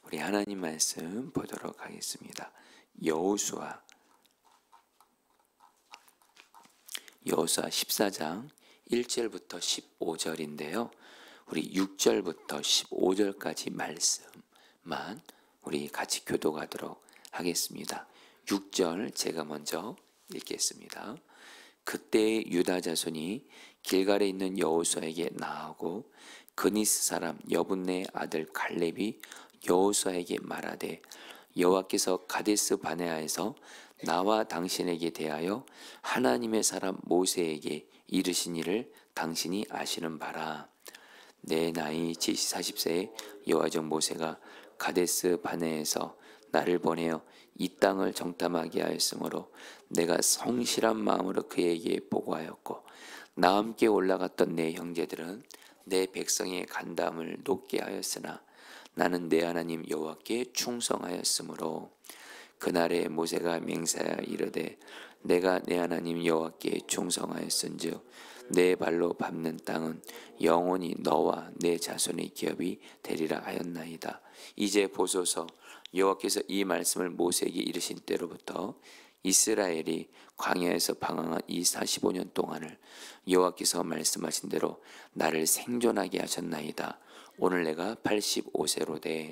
우리 하나님 말씀 보도록 하겠습니다. 여호수아 14장 1절부터 15절인데요. 우리 6절부터 15절까지 말씀만 우리 같이 교독하도록 하겠습니다. 6절 제가 먼저 읽겠습니다. 그때 유다 자손이 길갈에 있는 여호수아에게 나아오고 그니스 사람 여분네 아들 갈렙이 여호수아에게 말하되 여호와께서 가데스 바네아에서 나와 당신에게 대하여 하나님의 사람 모세에게 이르신 일을 당신이 아시는 바라. 내 나이 40세에 여호와정 모세가 가데스 바네아에서 나를 보내어 이 땅을 정탐하게 하였으므로 내가 성실한 마음으로 그에게 보고하였고 나와 함께 올라갔던 내 형제들은 내 백성의 간담을 높게 하였으나 나는 내 하나님 여호와께 충성하였으므로 그날에 모세가 맹세하여 이르되 내가 내 하나님 여호와께 충성하였은즉 내 발로 밟는 땅은 영원히 너와 내 자손의 기업이 되리라 하였나이다. 이제 보소서 여호와께서 이 말씀을 모세에게 이르신 때로부터 이스라엘이 광야에서 방황한 이 45년 동안을 여호와께서 말씀하신 대로 나를 생존하게 하셨나이다. 오늘 내가 85세로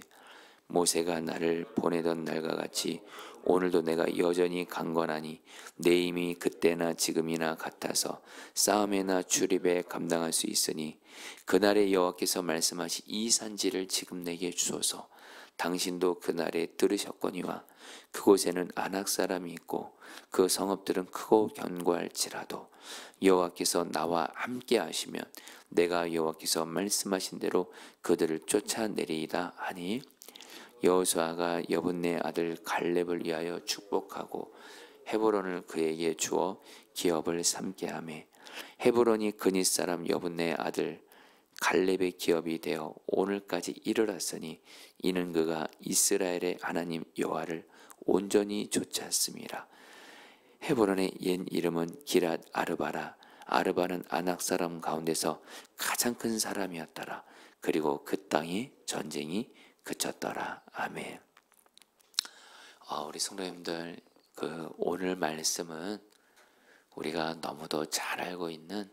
모세가 나를 보내던 날과 같이 오늘도 내가 여전히 강건하니 내 힘이 그때나 지금이나 같아서 싸움에나 출입에 감당할 수 있으니 그날에 여호와께서 말씀하신 이 산지를 지금 내게 주소서. 당신도 그날에 들으셨거니와 그곳에는 아낙 사람이 있고 그 성읍들은 크고 견고할지라도 여호와께서 나와 함께 하시면 내가 여호와께서 말씀하신 대로 그들을 쫓아내리이다 하니 여호수아가 여분네 아들 갈렙을 위하여 축복하고 헤브론을 그에게 주어 기업을 삼게 하매 헤브론이 그니스 사람 여분네 아들 갈렙의 기업이 되어 오늘까지 이르렀으니 이는 그가 이스라엘의 하나님 여호와를 온전히 좇았음이라. 헤브론의 옛 이름은 기랏 아르바라. 아르바는 아낙 사람 가운데서 가장 큰 사람이었더라. 그리고 그 땅에 전쟁이 그쳤더라. 아멘. 우리 성도님들, 오늘 말씀은 우리가 너무도 잘 알고 있는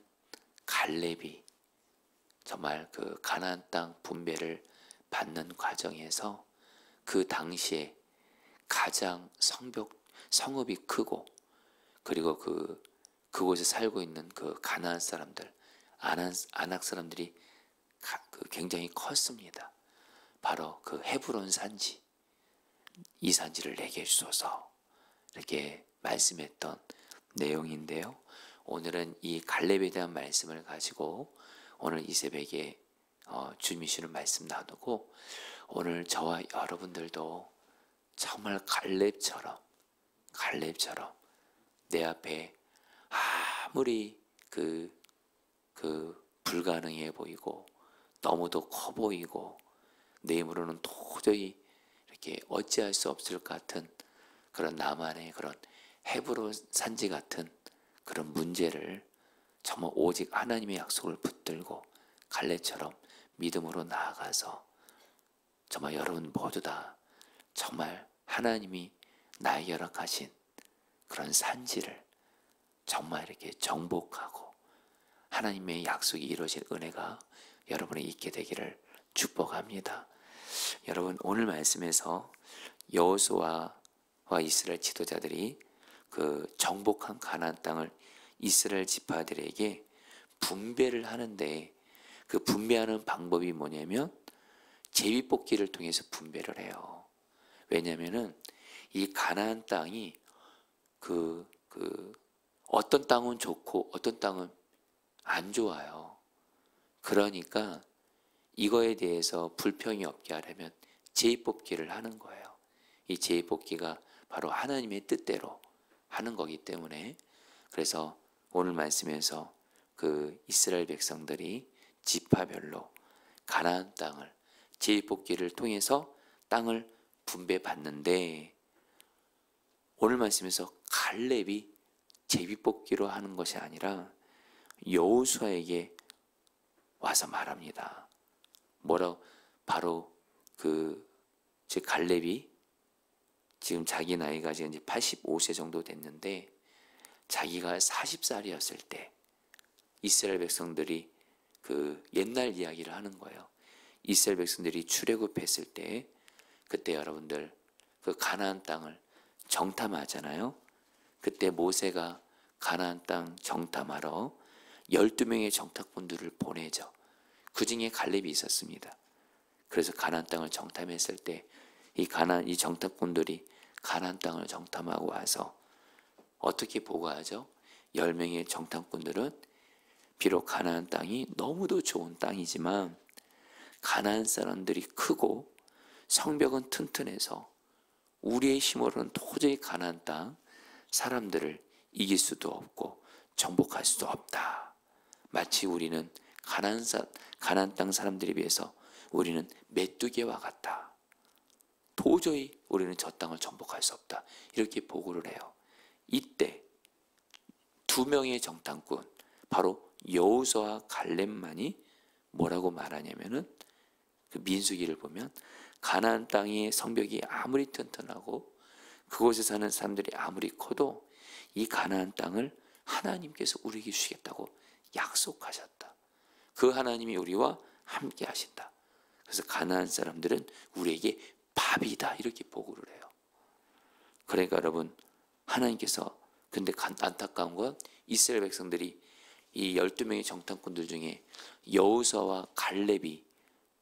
갈렙이 정말 그 가나안 땅 분배를 받는 과정에서 그 당시에 가장 성읍이 크고 그리고 그곳에 살고 있는 그 가나안 사람들, 아낙 사람들이 굉장히 컸습니다. 바로 그 헤브론 산지, 이 산지를 내게 주소서 이렇게 말씀했던 내용인데요. 오늘은 이 갈렙에 대한 말씀을 가지고 오늘 이 새벽에 주님이 주는 말씀 나누고 오늘 저와 여러분들도 정말 갈렙처럼 내 앞에 아무리 불가능해 보이고 너무도 커 보이고 내 힘으로는 도저히 이렇게 어찌할 수 없을 것 같은 그런 나만의 그런 헤브론 산지 같은 그런 문제를 정말 오직 하나님의 약속을 붙들고 갈렙처럼 믿음으로 나아가서 정말 여러분 모두 다 정말 하나님이 나에게 허락하신 그런 산지를 정말 이렇게 정복하고 하나님의 약속이 이루어질 은혜가 여러분에 있게 되기를 축복합니다. 여러분, 오늘 말씀에서 여호수아와 이스라엘 지도자들이 그 정복한 가나안 땅을 이스라엘 지파들에게 분배를 하는데 그 분배하는 방법이 뭐냐면 제비뽑기를 통해서 분배를 해요. 왜냐면은 이 가나안 땅이 어떤 땅은 좋고 어떤 땅은 안 좋아요. 그러니까 이거에 대해서 불평이 없게 하려면 제비뽑기를 하는 거예요. 이 제비뽑기가 바로 하나님의 뜻대로 하는 거기 때문에 그래서 오늘 말씀에서 그 이스라엘 백성들이 지파별로 가나안 땅을 제비뽑기를 통해서 땅을 분배받는데 오늘 말씀에서 갈렙이 제비뽑기로 하는 것이 아니라 여호수아에게 와서 말합니다. 바로 즉 갈렙이 지금 자기 나이가 지금 이제 85세 정도 됐는데 자기가 40살이었을 때 이스라엘 백성들이 그 옛날 이야기를 하는 거예요. 이스라엘 백성들이 출애굽했을 때 그때 여러분들 그 가나안 땅을 정탐하잖아요. 그때 모세가 가나안 땅 정탐하러 12명의 정탐꾼들을 보내죠. 그 중에 갈렙이 있었습니다. 그래서 가나안 땅을 정탐했을 때 이 정탐꾼들이 가나안 땅을 정탐하고 와서 어떻게 보고하죠? 10명의 정탐꾼들은 비록 가나안 땅이 너무도 좋은 땅이지만 가나안 사람들이 크고 성벽은 튼튼해서 우리의 힘으로는 도저히 가나안 땅 사람들을 이길 수도 없고 정복할 수도 없다. 마치 우리는 가나안 땅 사람들에 비해서 우리는 메뚜기와 같다. 도저히 우리는 저 땅을 정복할 수 없다. 이렇게 보고를 해요. 이때 2명의 정탐꾼 바로 여호수아와 갈렙만이 뭐라고 말하냐면은 그 민수기를 보면 가나안 땅의 성벽이 아무리 튼튼하고 그곳에 사는 사람들이 아무리 커도 이 가나안 땅을 하나님께서 우리에게 주시겠다고 약속하셨다. 그 하나님이 우리와 함께 하신다. 그래서 가나안 사람들은 우리에게 밥이다 이렇게 보고를 해요. 그러니까 여러분 하나님께서 근데 안타까운 건 이스라엘 백성들이 이 12명의 정탐꾼들 중에 여호수아와 갈렙이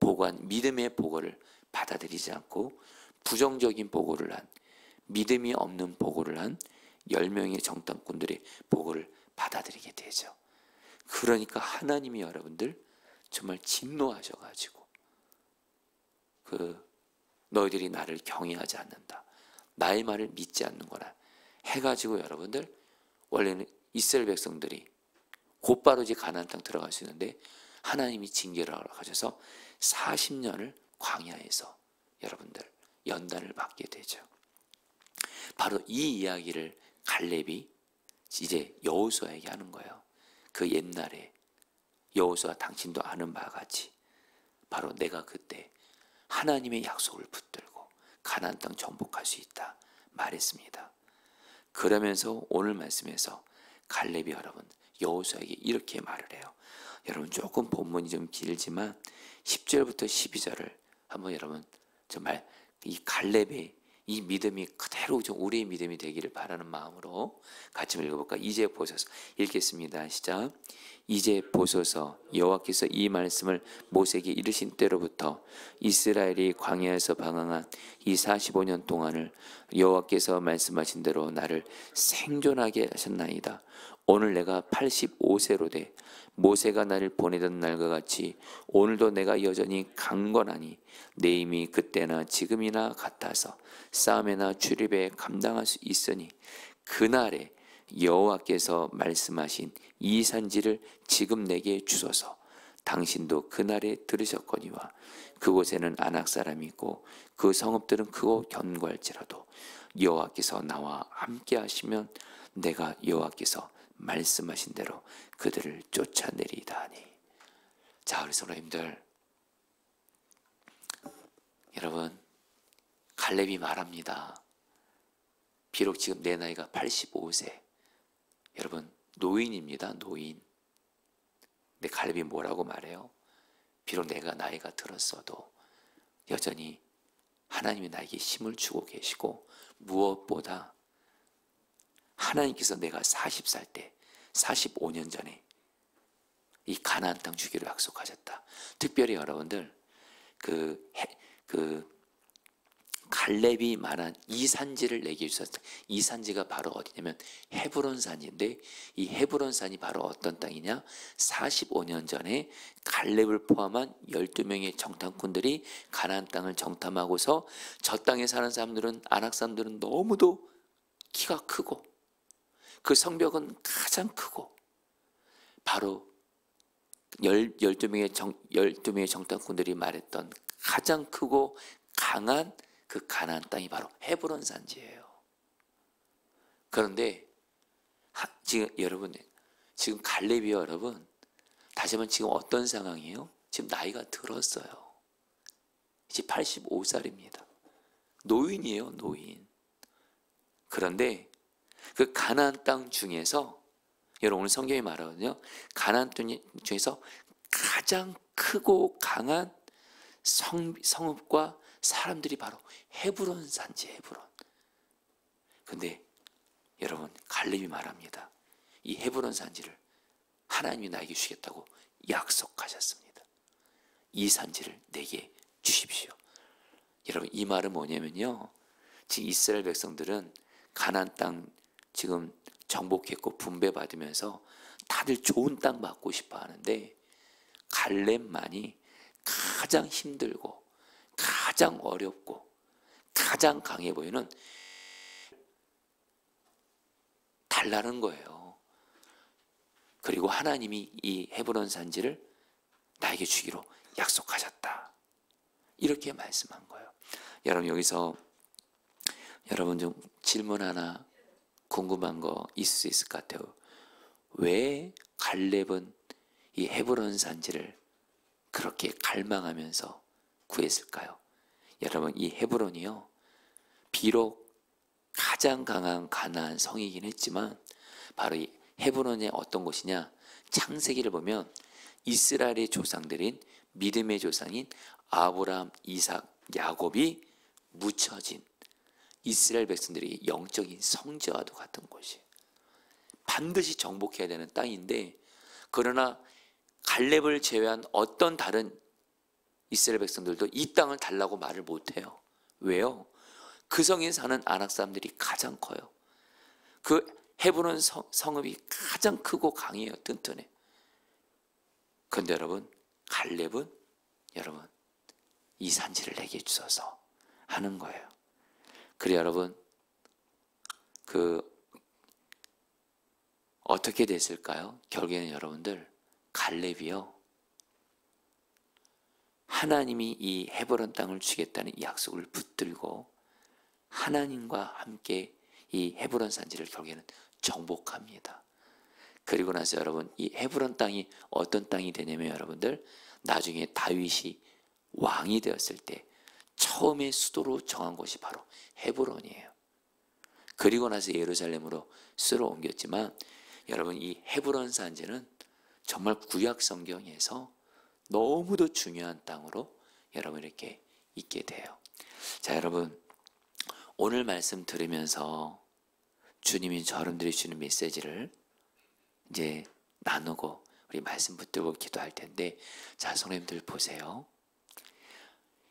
보고한 믿음의 보고를 받아들이지 않고 부정적인 보고를 한 믿음이 없는 보고를 한 10명의 정탐꾼들의 보고를 받아들이게 되죠. 그러니까 하나님이 여러분들 정말 진노하셔가지고 너희들이 나를 경외하지 않는다. 나의 말을 믿지 않는구나 해가지고 여러분들 원래는 이스라엘 백성들이 곧바로 이제 가나안 땅 들어갈 수 있는데 하나님이 징계를 하셔서 40년을 광야에서 여러분들 연단을 받게 되죠. 바로 이 이야기를 갈렙이 이제 여호수아에게 하는 거예요. 그 옛날에 여호수아 당신도 아는 바와 같이 바로 내가 그때 하나님의 약속을 붙들고 가나안 땅 정복할 수 있다 말했습니다. 그러면서 오늘 말씀에서 갈렙이 여러분 여호수아에게 이렇게 말을 해요. 여러분 조금 본문이 좀 길지만 10절부터 12절을 한번 여러분 정말 이 갈렙의 이 믿음이 그대로 좀 우리의 믿음이 되기를 바라는 마음으로 같이 읽어볼까? 이제 보소서 읽겠습니다. 시작. 이제 보소서 여호와께서 이 말씀을 모세에게 이르신 때로부터 이스라엘이 광야에서 방황한 이 45년 동안을 여호와께서 말씀하신 대로 나를 생존하게 하셨나이다. 오늘 내가 85세로 돼 모세가 나를 보내던 날과 같이 오늘도 내가 여전히 강건하니 내 힘이 그때나 지금이나 같아서 싸움에나 출입에 감당할 수 있으니 그날에 여호와께서 말씀하신 이 산지를 지금 내게 주소서. 당신도 그날에 들으셨거니와 그곳에는 아낙 사람이 있고 그 성읍들은 크고 견고할지라도 여호와께서 나와 함께 하시면 내가 여호와께서 말씀하신 대로 그들을 쫓아내리이다 하니. 자, 우리 성도님들, 여러분 갈렙이 말합니다. 비록 지금 내 나이가 85세, 여러분 노인입니다. 노인. 근데 갈렙이 뭐라고 말해요? 비록 내가 나이가 들었어도 여전히 하나님이 나에게 힘을 주고 계시고 무엇보다 하나님께서 내가 40살 때 45년 전에 이 가나안 땅 주기로 약속하셨다. 특별히 여러분들 갈렙이 말한 이 산지를 내게 주셨다. 이 산지가 바로 어디냐면 헤브론 산인데 이 헤브론 산이 바로 어떤 땅이냐? 45년 전에 갈렙을 포함한 12명의 정탐꾼들이 가나안 땅을 정탐하고서 저 땅에 사는 사람들은 아낙 사람들은 너무도 키가 크고 그 성벽은 가장 크고 바로 12명의 정탐꾼들이 말했던 가장 크고 강한 그 가나안 땅이 바로 헤브론 산지예요. 그런데 지금 여러분 지금 갈렙이 여러분 다시 한번 지금 어떤 상황이에요? 지금 나이가 들었어요. 이제 85살입니다. 노인이에요, 노인. 그런데 그 가나안 땅 중에서, 여러분 오늘 성경이 말하거든요, 가나안 땅 중에서 가장 크고 강한 성읍과 사람들이 바로 헤브론 산지, 헤브론. 근데 여러분, 갈렙이 말합니다. 이 헤브론 산지를 하나님이 나에게 주겠다고 약속하셨습니다. 이 산지를 내게 주십시오. 여러분, 이 말은 뭐냐면요, 지금 이스라엘 백성들은 가나안 땅 지금 정복했고 분배받으면서 다들 좋은 땅 받고 싶어 하는데, 갈렙만이 가장 힘들고 가장 어렵고 가장 강해 보이는 달라는 거예요. 그리고 하나님이 이 헤브론 산지를 나에게 주기로 약속하셨다, 이렇게 말씀한 거예요. 여러분, 여기서 여러분 좀 질문 하나, 궁금한 거 있을 수 있을 것 같아요. 왜 갈렙은 이 헤브론 산지를 그렇게 갈망하면서 구했을까요? 여러분, 이 헤브론이요, 비록 가장 강한 가나안 성이긴 했지만 바로 이 헤브론이 어떤 곳이냐, 창세기를 보면 이스라엘의 조상들인 믿음의 조상인 아브라함, 이삭, 야곱이 묻혀진 이스라엘 백성들이 영적인 성지와도 같은 곳이에요. 반드시 정복해야 되는 땅인데, 그러나 갈렙을 제외한 어떤 다른 이스라엘 백성들도 이 땅을 달라고 말을 못해요. 왜요? 그 성에 사는 아낙 사람들이 가장 커요. 그 헤브론 성읍이 가장 크고 강해요, 튼튼해. 그런데 여러분, 갈렙은 여러분 이 산지를 내게 주셔서 하는 거예요. 그래 여러분, 어떻게 됐을까요? 결국에는 여러분들, 갈렙이요, 하나님이 이 헤브론 땅을 주겠다는 이 약속을 붙들고 하나님과 함께 이 헤브론 산지를 결국에는 정복합니다. 그리고 나서 여러분, 이 헤브론 땅이 어떤 땅이 되냐면 여러분들, 나중에 다윗이 왕이 되었을 때 처음에 수도로 정한 곳이 바로 헤브론이에요. 그리고 나서 예루살렘으로 수로 옮겼지만 여러분, 이 헤브론 산지는 정말 구약 성경에서 너무도 중요한 땅으로 여러분 이렇게 있게 돼요. 자, 여러분, 오늘 말씀 들으면서 주님이 여러분들이 주는 메시지를 이제 나누고 우리 말씀 붙들고 기도할 텐데, 자, 성도님들 보세요.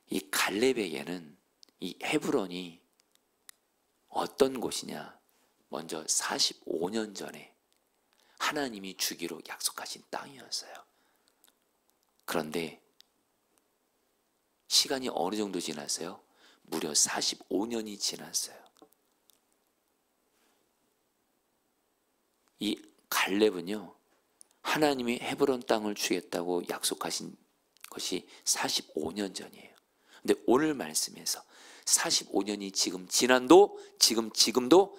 이 갈렙에게는 이 헤브론이 어떤 곳이냐, 먼저 45년 전에 하나님이 주기로 약속하신 땅이었어요. 그런데 시간이 어느 정도 지났어요? 무려 45년이 지났어요. 이 갈렙은요, 하나님이 헤브론 땅을 주겠다고 약속하신 것이 45년 전이에요. 근데 오늘 말씀에서 45년이 지금 지난도 지금도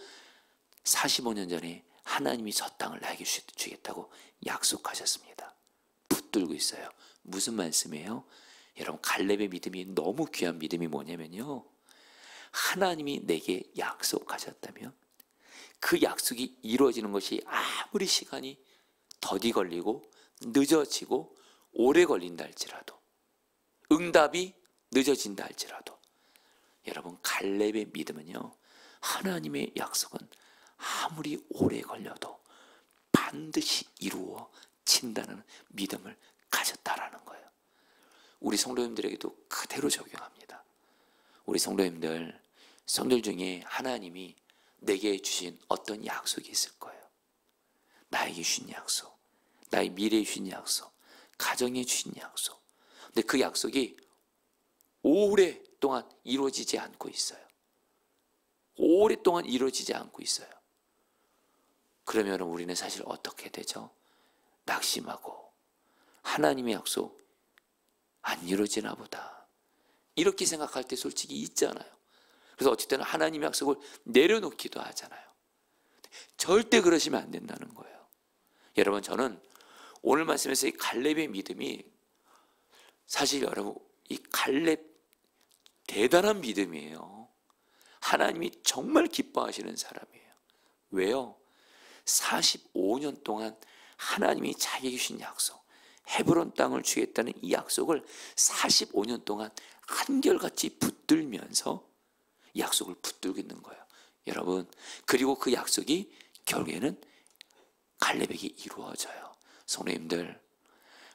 45년 전에 하나님이 저 땅을 나에게 주겠다고 약속하셨습니다. 붙들고 있어요. 무슨 말씀이에요? 여러분, 갈렙의 믿음이 너무 귀한 믿음이 뭐냐면요, 하나님이 내게 약속하셨다면 그 약속이 이루어지는 것이 아무리 시간이 더디 걸리고 늦어지고 오래 걸린다 할지라도, 응답이 늦어진다 할지라도, 여러분, 갈렙의 믿음은요, 하나님의 약속은 아무리 오래 걸려도 반드시 이루어진다는 믿음을 가졌다라는 거예요. 우리 성도님들에게도 그대로 적용합니다. 우리 성도님들 중에 하나님이 내게 주신 어떤 약속이 있을 거예요. 나에게 주신 약속, 나의 미래에 주신 약속, 가정에 주신 약속. 근데 그 약속이 오랫동안 이루어지지 않고 있어요. 오랫동안 이루어지지 않고 있어요. 그러면 우리는 사실 어떻게 되죠? 낙심하고, 하나님의 약속 안 이루어지나 보다, 이렇게 생각할 때 솔직히 있잖아요. 그래서 어쨌든 하나님의 약속을 내려놓기도 하잖아요. 절대 그러시면 안 된다는 거예요. 여러분, 저는 오늘 말씀에서 이 갈렙의 믿음이, 사실 여러분, 이 갈렙 대단한 믿음이에요. 하나님이 정말 기뻐하시는 사람이에요. 왜요? 45년 동안 하나님이 자기에게 주신 약속, 헤브론 땅을 주겠다는 이 약속을 45년 동안 한결같이 붙들면서 약속을 붙들고 있는 거예요. 여러분, 그리고 그 약속이 결국에는 갈렙에게 이루어져요. 성도님들,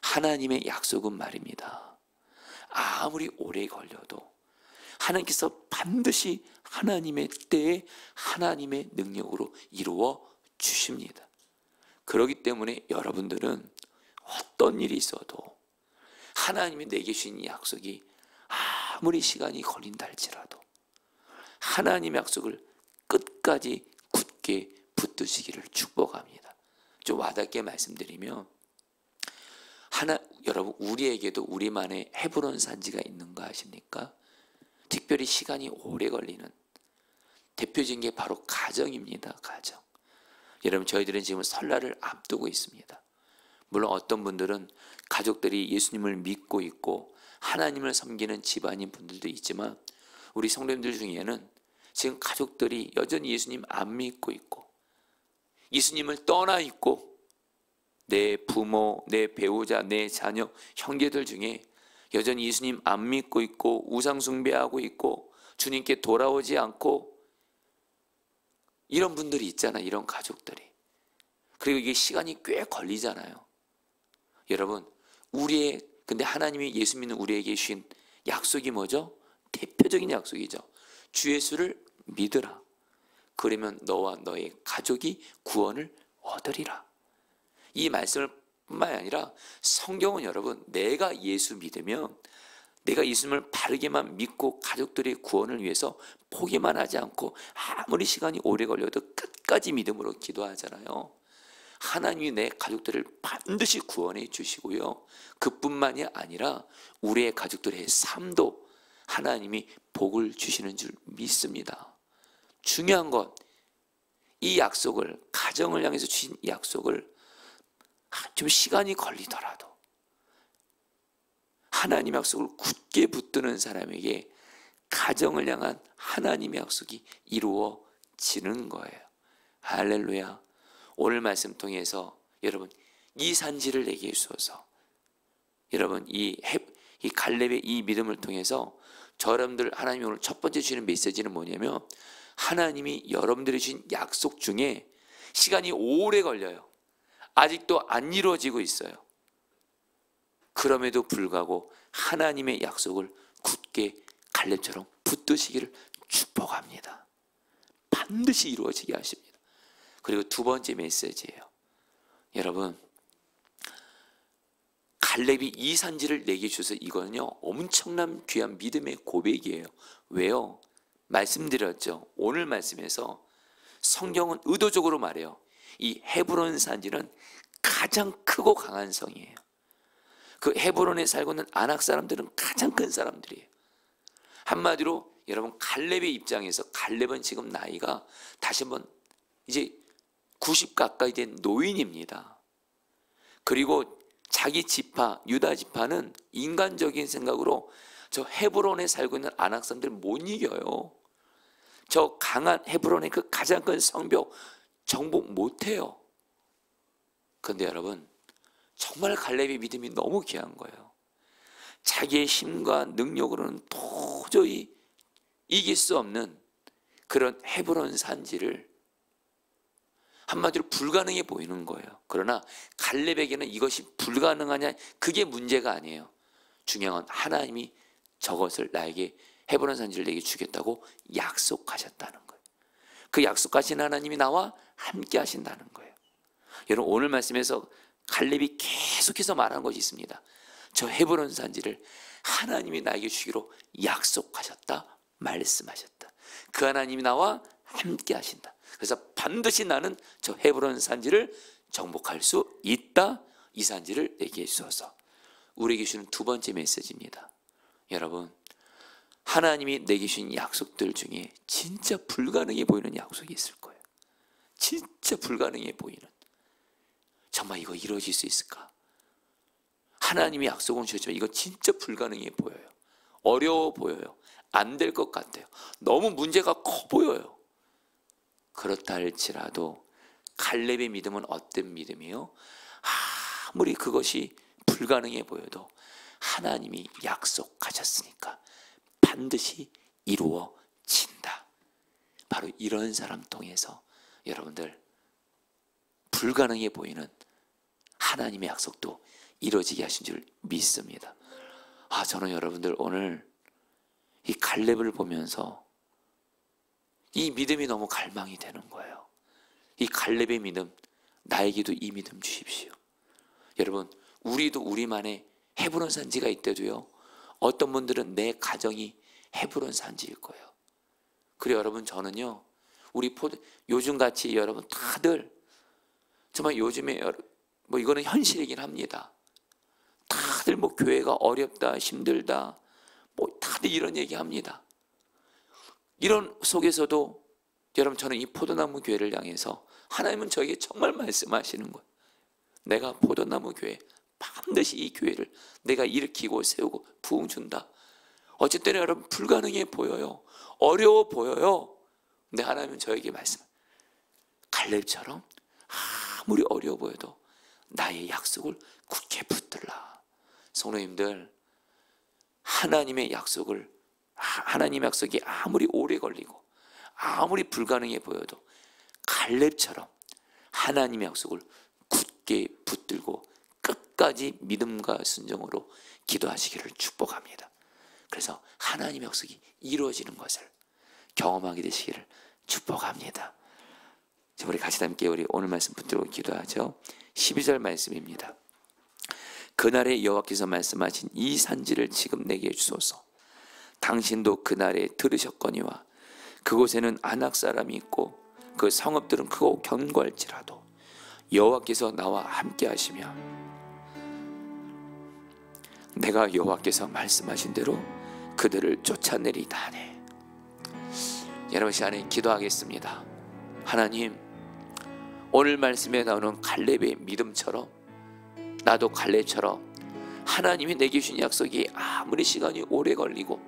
하나님의 약속은 말입니다, 아무리 오래 걸려도 하나님께서 반드시 하나님의 때에 하나님의 능력으로 이루어 주십니다. 그렇기 때문에 여러분들은 어떤 일이 있어도 하나님이 내게 주신 약속이 아무리 시간이 걸린다 할지라도 하나님의 약속을 끝까지 굳게 붙드시기를 축복합니다. 좀 와닿게 말씀드리면, 여러분, 우리에게도 우리만의 헤브론 산지가 있는 거 아십니까? 특별히 시간이 오래 걸리는 대표적인 게 바로 가정입니다. 가정. 여러분, 저희들은 지금 설날을 앞두고 있습니다. 물론 어떤 분들은 가족들이 예수님을 믿고 있고 하나님을 섬기는 집안인 분들도 있지만, 우리 성도님들 중에는 지금 가족들이 여전히 예수님 안 믿고 있고 예수님을 떠나 있고, 내 부모, 내 배우자, 내 자녀, 형제들 중에 여전히 예수님 안 믿고 있고 우상 숭배하고 있고 주님께 돌아오지 않고 이런 분들이 있잖아요. 이런 가족들이. 그리고 이게 시간이 꽤 걸리잖아요. 여러분, 근데 하나님이 예수 믿는 우리에게 주신 약속이 뭐죠? 대표적인 약속이죠. 주 예수를 믿으라. 그러면 너와 너의 가족이 구원을 얻으리라. 이 말씀을 뿐만 아니라 성경은 여러분, 내가 예수 믿으면, 내가 예수님을 바르게만 믿고 가족들의 구원을 위해서 포기만 하지 않고 아무리 시간이 오래 걸려도 끝까지 믿음으로 기도하잖아요. 하나님이 내 가족들을 반드시 구원해 주시고요, 그뿐만이 아니라 우리의 가족들의 삶도 하나님이 복을 주시는 줄 믿습니다. 중요한 것, 이 약속을, 가정을 향해서 주신 이 약속을 좀 시간이 걸리더라도 하나님의 약속을 굳게 붙드는 사람에게 가정을 향한 하나님의 약속이 이루어지는 거예요. 할렐루야. 오늘 말씀 통해서 여러분, 이 산지를 내게 주소서. 여러분, 이 갈렙의 이 믿음을 통해서 여러분들, 하나님이 오늘 첫 번째 주시는 메시지는 뭐냐면, 하나님이 여러분들이 주신 약속 중에 시간이 오래 걸려요. 아직도 안 이루어지고 있어요. 그럼에도 불구하고 하나님의 약속을 굳게 갈렙처럼 붙드시기를 축복합니다. 반드시 이루어지게 하십니다. 그리고 두 번째 메시지예요. 여러분, 갈렙이 이 산지를 내게 주셔서 이거는요, 엄청난 귀한 믿음의 고백이에요. 왜요? 말씀드렸죠. 오늘 말씀에서 성경은 의도적으로 말해요. 이 헤브론 산지는 가장 크고 강한 성이에요. 그 헤브론에 살고 있는 아낙 사람들은 가장 큰 사람들이에요. 한마디로 여러분, 갈렙의 입장에서, 갈렙은 지금 나이가 다시 한번 이제 90 가까이 된 노인입니다. 그리고 자기 지파, 유다 지파는 인간적인 생각으로 저 헤브론에 살고 있는 아낙 사람들 못 이겨요. 저 강한 헤브론의 그 가장 큰 성벽 정복 못해요. 그런데 여러분, 정말 갈렙의 믿음이 너무 귀한 거예요. 자기의 힘과 능력으로는 도저히 이길 수 없는 그런 헤브론 산지를 한마디로 불가능해 보이는 거예요. 그러나 갈렙에게는 이것이 불가능하냐, 그게 문제가 아니에요. 중요한 건 하나님이 저것을 나에게, 헤브론 산지를 내게 주겠다고 약속하셨다는 거예요. 그 약속하신 하나님이 나와 함께 하신다는 거예요. 여러분, 오늘 말씀에서 갈렙이 계속해서 말하는 것이 있습니다. 저 헤브론 산지를 하나님이 나에게 주기로 약속하셨다, 말씀하셨다. 그 하나님이 나와 함께 하신다. 그래서 반드시 나는 저 헤브론 산지를 정복할 수 있다. 이 산지를 내게 주소서. 우리에게 주는 두 번째 메시지입니다. 여러분, 하나님이 내게 주신 약속들 중에 진짜 불가능해 보이는 약속이 있을 거예요. 진짜 불가능해 보이는, 정말 이거 이루어질 수 있을까? 하나님이 약속은 주셨지만 이거 진짜 불가능해 보여요. 어려워 보여요. 안 될 것 같아요. 너무 문제가 커 보여요. 그렇다 할지라도 갈렙의 믿음은 어떤 믿음이에요? 아무리 그것이 불가능해 보여도 하나님이 약속하셨으니까 반드시 이루어진다. 바로 이런 사람 통해서 여러분들 불가능해 보이는 하나님의 약속도 이루어지게 하신 줄 믿습니다. 저는 여러분들 오늘 이 갈렙을 보면서 이 믿음이 너무 갈망이 되는 거예요. 이 갈렙의 믿음, 나에게도 이 믿음 주십시오. 여러분, 우리도 우리만의 헤브론 산지가 있대도요, 어떤 분들은 내 가정이 헤브론 산지일 거예요. 그래요, 여러분. 저는요, 요즘같이 여러분 다들 정말 요즘에 뭐 이거는 현실이긴 합니다. 다들 뭐 교회가 어렵다, 힘들다, 뭐 다들 이런 얘기 합니다. 이런 속에서도 여러분, 저는 이 포도나무 교회를 향해서 하나님은 저에게 정말 말씀하시는 거예요. 내가 포도나무 교회, 반드시 이 교회를 내가 일으키고 세우고 부흥 준다. 어쨌든 여러분, 불가능해 보여요. 어려워 보여요. 근데 하나님은 저에게 갈렙처럼 아무리 어려워 보여도 나의 약속을 굳게 붙들라. 성도님들, 하나님의 약속이 아무리 오래 걸리고 아무리 불가능해 보여도 갈렙처럼 하나님의 약속을 굳게 붙들고 끝까지 믿음과 순종으로 기도하시기를 축복합니다. 그래서 하나님의 약속이 이루어지는 것을 경험하게 되시기를 축복합니다. 우리 같이 함께 우리 오늘 말씀 붙들고 기도하죠. 12절 말씀입니다. 그날에 여호와께서 말씀하신 이 산지를 지금 내게 주소서. 당신도 그날에 들으셨거니와 그곳에는 아낙 사람이 있고 그 성읍들은 크고 견고할지라도 여호와께서 나와 함께 하시며 내가 여호와께서 말씀하신 대로 그들을 쫓아내리다 하네. 여러분, 시간에 기도하겠습니다. 하나님, 오늘 말씀에 나오는 갈렙의 믿음처럼 나도 갈렙처럼 하나님이 내게 주신 약속이 아무리 시간이 오래 걸리고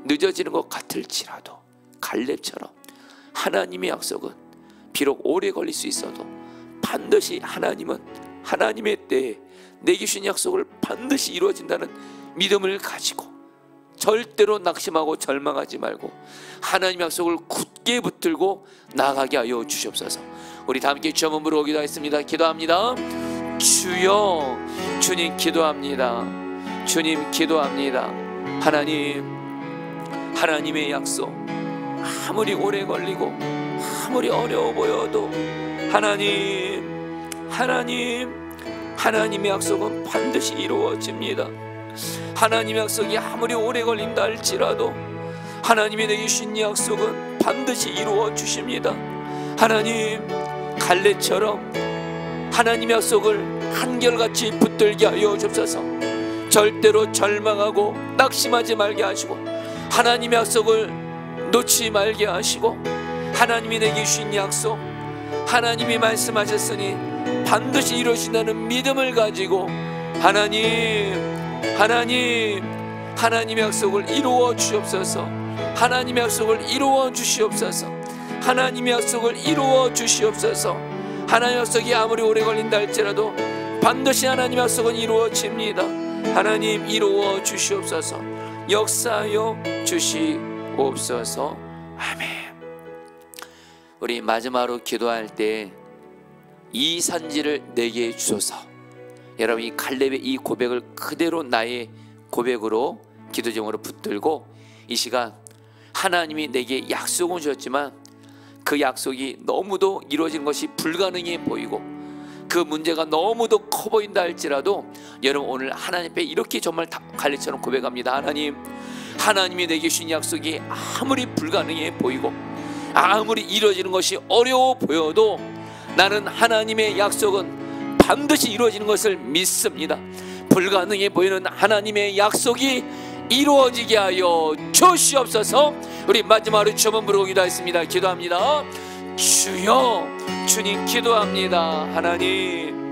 늦어지는 것 같을지라도 갈렙처럼 하나님의 약속은 비록 오래 걸릴 수 있어도 반드시 하나님은 하나님의 때에 내게 주신 약속을 반드시 이루어진다는 믿음을 가지고 절대로 낙심하고 절망하지 말고 하나님의 약속을 굳게 붙들고 나아가게 하여 주시옵소서. 우리 다 함께 주 한번 부르고 기도하겠습니다. 기도합니다. 주여, 주님 기도합니다. 주님 기도합니다. 하나님의 약속 아무리 오래 걸리고 아무리 어려워 보여도 하나님의 약속은 반드시 이루어집니다. 하나님의 약속이 아무리 오래 걸린다 할지라도 하나님이 내게 주신 약속은 반드시 이루어 주십니다. 하나님, 갈렙처럼 하나님의 약속을 한결같이 붙들게 하여 주옵소서. 절대로 절망하고 낙심하지 말게 하시고 하나님의 약속을 놓지 말게 하시고 하나님이 내게 주신 약속, 하나님이 말씀하셨으니 반드시 이루어진다는 믿음을 가지고 하나님의 약속을 이루어 주시옵소서. 하나님의 약속을 이루어 주시옵소서. 하나님의 약속을 이루어 주시옵소서. 하나님의 약속이 아무리 오래 걸린다 할지라도 반드시 하나님의 약속은 이루어집니다. 하나님, 이루어 주시옵소서. 역사하여 주시옵소서. 아멘. 우리 마지막으로 기도할 때 이 산지를 내게 주소서. 여러분, 이 갈렙의 이 고백을 그대로 나의 고백으로 기도 제목으로 붙들고 이 시간 하나님이 내게 약속은 주셨지만 그 약속이 너무도 이루어지는 것이 불가능해 보이고 그 문제가 너무도 커 보인다 할지라도 여러분, 오늘 하나님 앞에 이렇게 정말 갈렙처럼 고백합니다. 하나님이 내게 주신 약속이 아무리 불가능해 보이고 아무리 이루어지는 것이 어려워 보여도 나는 하나님의 약속은 반드시 이루어지는 것을 믿습니다. 불가능해 보이는 하나님의 약속이 이루어지게 하여 주시옵소서. 우리 마지막으로 주 한번 부르고 기도하겠습니다. 기도합니다. 주여, 주님 기도합니다. 하나님,